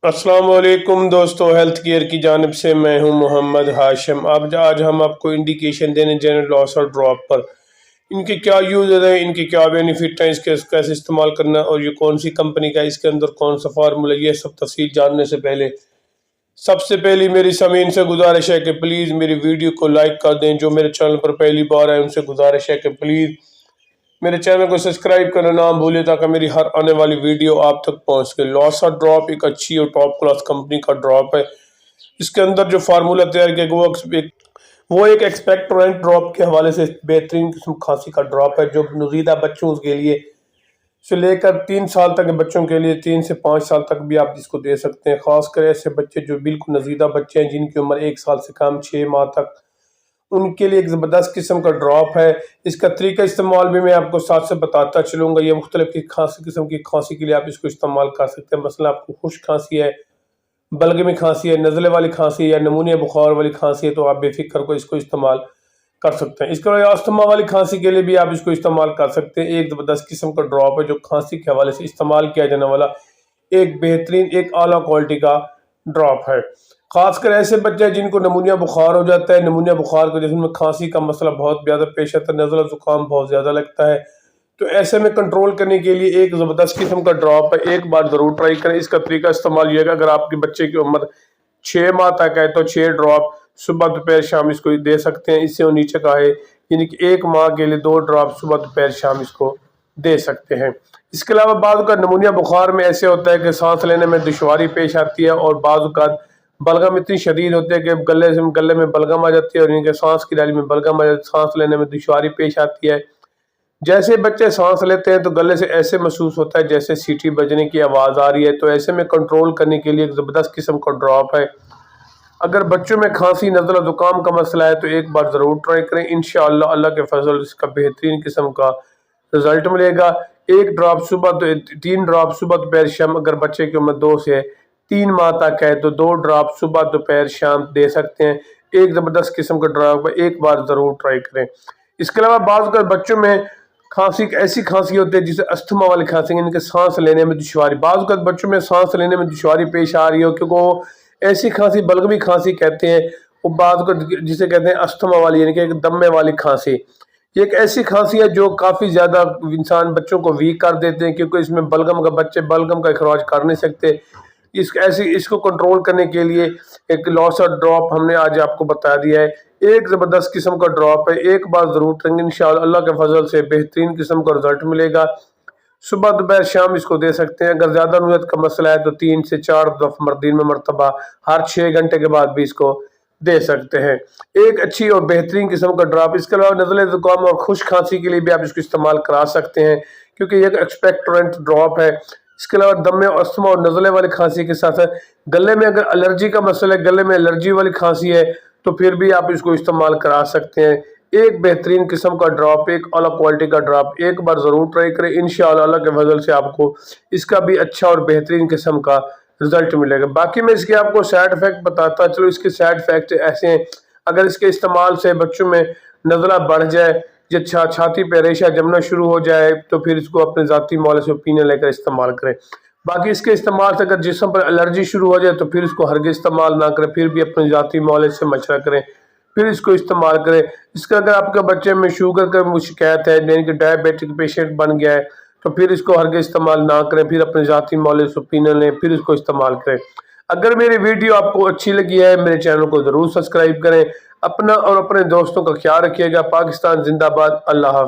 السلام علیکم دوستو، ہیلتھ کیئر کی جانب سے میں ہوں محمد ہاشم۔ آج ہم آپ کو انڈیکیشن دینے جنرل لاس اور ڈراپ پر ان کے کیا یوز ہیں، ان کے کیا بینیفٹ ہیں، اس کے کیسے استعمال کرنا اور یہ کون سی کمپنی کا، اس کے اندر کون سا فارمولا، یہ سب تفصیل جاننے سے پہلے سب سے پہلی میری سامعین سے گزارش ہے کہ پلیز میری ویڈیو کو لائک کر دیں۔ جو میرے چینل پر پہلی بار ہے ان سے گزارش ہے کہ پلیز میرے چینل کو سبسکرائب کرنا نہ بھولے تاکہ میری ہر آنے والی ویڈیو آپ تک پہنچ سکے۔ لاسا ڈراپ ایک اچھی اور ٹاپ کلاس کمپنی کا ڈراپ ہے۔ اس کے اندر جو فارمولا تیار کیا گیا وہ ایک ایکسپیکٹورنٹ ڈراپ کے حوالے سے بہترین قسم کھانسی کا ڈراپ ہے، جو نوزائیدہ بچوں کے لیے سے لے کر 3 سال تک کے بچوں کے لیے 3 سے 5 سال تک بھی آپ اس کو دے سکتے ہیں۔ خاص کر ایسے بچے جو بالکل نوزائیدہ بچے ہیں، جن کی عمر 1 سال سے کم 6 ماہ تک، ان کے لیے ایک زبردست قسم کا ڈراپ ہے۔ اس کا طریقہ استعمال بھی میں آپ کو ساتھ سے بتاتا چلوں گا۔ یہ مختلف قسم کی کھانسی کے لیے آپ اس کو استعمال کر سکتے ہیں۔ مثلا آپ کو خشک کھانسی ہے، بلغمی کھانسی ہے، نزلے والی کھانسی ہے یا نمونیا بخار والی کھانسی ہے، تو آپ بے فکر کو اس کو استعمال کر سکتے ہیں۔ اس کے علاوہ استھما والی کھانسی کے لیے بھی آپ اس کو استعمال کر سکتے ہیں۔ ایک زبردست قسم کا ڈراپ ہے جو کھانسی کے حوالے سے استعمال کیا جانے والا ایک بہترین، ایک اعلیٰ کوالٹی کا ڈراپ ہے۔ خاص کر ایسے بچے جن کو نمونیا بخار ہو جاتا ہے، نمونیا بخار کے جسم میں کھانسی کا مسئلہ بہت زیادہ پیش آتا ہے، نزلہ زکام بہت زیادہ لگتا ہے، تو ایسے میں کنٹرول کرنے کے لیے ایک زبردست قسم کا ڈراپ ہے۔ ایک بار ضرور ٹرائی کریں۔ اس کا طریقہ استعمال یہ ہے کہ اگر آپ کے بچے کی عمر 6 ماہ تک ہے تو 6 ڈراپ صبح دوپہر شام اس کو دے سکتے ہیں۔ اس سے نیچے کا ہے یعنی کہ 1 ماہ کے لیے 2 ڈراپ صبح دوپہر شام اس کو دے سکتے ہیں۔ اس کے علاوہ بعض اوقات نمونیا بخار میں ایسے ہوتا ہے کہ سانس لینے میں دشواری پیش آتی ہے، اور بعض اوقات بلغم اتنی شدید ہوتی ہے کہ گلے میں بلغم آ جاتی ہے، اور ان کے سانس کی نالی میں بلغم آ جاتی ہے، سانس لینے میں دشواری پیش آتی ہے۔ جیسے بچے سانس لیتے ہیں تو گلے سے ایسے محسوس ہوتا ہے جیسے سیٹی بجنے کی آواز آ رہی ہے، تو ایسے میں کنٹرول کرنے کے لیے ایک زبردست قسم کا ڈراپ ہے۔ اگر بچوں میں کھانسی، نزلہ زکام کا مسئلہ ہے تو ایک بار ضرور ٹرائی کریں۔ انشاءاللہ اللہ کے فضل اس کا بہترین قسم کا رزلٹ ملے گا۔ 3 ڈراپ صبح دوپہر شام، اگر بچے کی عمر 2 سے 3 ماہ تک ہے تو 2 ڈراپ صبح دوپہر شام دے سکتے ہیں۔ ایک زبردست قسم کا ڈراپ ہے، ایک بار ضرور ٹرائی کریں۔ اس کے علاوہ بعض اوقات بچوں میں کھانسی ایسی کھانسی ہوتی ہے جسے استھما والی کھانسی، یعنی کہ سانس لینے میں دشواری، بعض اوقات بچوں میں سانس لینے میں دشواری پیش آ رہی ہو، کیونکہ وہ ایسی کھانسی بلغمی کھانسی کہتے ہیں، وہ بعض اوقات جسے کہتے ہیں استھما والی، یعنی کہ ایک دمے والی کھانسی۔ یہ ایک ایسی کھانسی ہے جو کافی زیادہ بچوں کو ویک کر دیتے ہیں، کیونکہ اس میں بچے بلغم کا اخراج کر نہیں سکتے۔ اس کو کنٹرول کرنے کے لیے ایک لاسا ڈراپ ہم نے آج آپ کو بتا دیا ہے۔ ایک زبردست قسم کا ڈراپ ہے، ایک بار ضرور کریں گے، انشاءاللہ اللہ کے فضل سے بہترین قسم کا رزلٹ ملے گا۔ صبح دوپہر شام اس کو دے سکتے ہیں۔ اگر زیادہ نوعیت کا مسئلہ ہے تو 3 سے 4 دفعہ دن میں مرتبہ ہر 6 گھنٹے کے بعد بھی اس کو دے سکتے ہیں۔ ایک اچھی اور بہترین قسم کا ڈراپ۔ اس کے علاوہ نزلے زکام اور خشک کھانسی کے لیے بھی آپ اس کو استعمال کرا سکتے ہیں، کیونکہ یہ ایک ایکسپیکٹورنٹ ڈراپ ہے۔ اس کے علاوہ دمے، استھما اور نزلے والی کھانسی کے ساتھ گلے میں اگر الرجی کا مسئلہ ہے، گلے میں الرجی والی کھانسی ہے، تو پھر بھی آپ اس کو استعمال کرا سکتے ہیں۔ ایک بہترین قسم کا ڈراپ، ایک اعلیٰ کوالٹی کا ڈراپ، ایک بار ضرور ٹرائی کریں۔ انشاءاللہ اللہ کے فضل سے آپ کو اس کا بھی اچھا اور بہترین قسم کا رزلٹ ملے گا۔ باقی میں اس کے آپ کو سائیڈ افیکٹ بتاتا چلو۔ اس کے سائیڈ افیکٹ ایسے ہیں، اگر اس کے استعمال سے بچوں میں نزلہ بڑھ جائے یا چھاتی پہ ریشہ جمنا شروع ہو جائے تو پھر اس کو اپنے ذاتی معالجے سے اوپینین لے کر استعمال کریں۔ باقی اس کے استعمال سے اگر جسم پر الرجی شروع ہو جائے تو پھر اس کو ہرگز استعمال نہ کریں، پھر بھی اپنے ذاتی معالجے سے مشورہ کریں، پھر اس کو استعمال کریں۔ اس کا اگر آپ کے بچے میں شوگر کا شکایت ہے، یعنی کہ ڈائبیٹک پیشنٹ بن گیا ہے، تو پھر اس کو ہرگز استعمال نہ کریں، پھر اپنے ذاتی معالجے سے اوپینین لیں، پھر اس کو استعمال کریں۔ اگر میری ویڈیو آپ کو اچھی لگی ہے، میرے چینل کو ضرور سبسکرائب کریں۔ اپنا اور اپنے دوستوں کا خیال رکھیے گا۔ پاکستان زندہ باد۔ اللہ حافظ۔